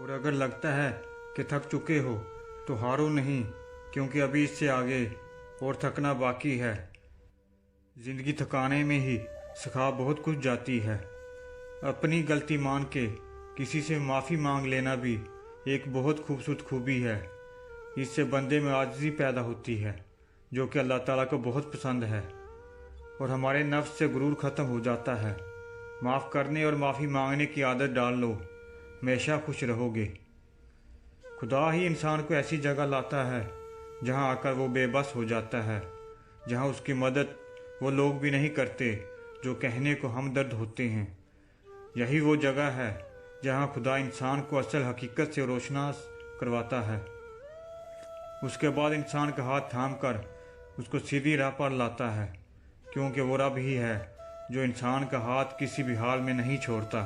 اور اگر لگتا ہے کہ تھک چکے ہو تو ہارو نہیں، کیونکہ ابھی اس سے آگے اور تھکنا باقی ہے۔ زندگی تھکانے میں ہی سکھا بہت کچھ جاتی ہے۔ اپنی غلطی مان کے کسی سے معافی مانگ لینا بھی ایک بہت خوبصورت خوبی ہے۔ اس سے بندے میں عاجزی پیدا ہوتی ہے، جو کہ اللہ تعالیٰ کو بہت پسند ہے، اور ہمارے نفس سے غرور ختم ہو جاتا ہے۔ معاف کرنے اور معافی مانگنے کی عادت ڈال لو، ہمیشہ خوش رہو گے۔ خدا ہی انسان کو ایسی جگہ لاتا ہے جہاں آ کر وہ بے بس ہو جاتا ہے، جہاں اس کی مدد وہ لوگ بھی نہیں کرتے جو کہنے کو ہمدرد ہوتے ہیں۔ یہی وہ جگہ ہے جہاں خدا انسان کو اصل حقیقت سے روشناس کرواتا ہے۔ اس کے بعد انسان کا ہاتھ تھام کر اس کو سیدھی راہ پر لاتا ہے، کیونکہ وہ رب ہی ہے جو انسان کا ہاتھ کسی بھی حال میں نہیں چھوڑتا۔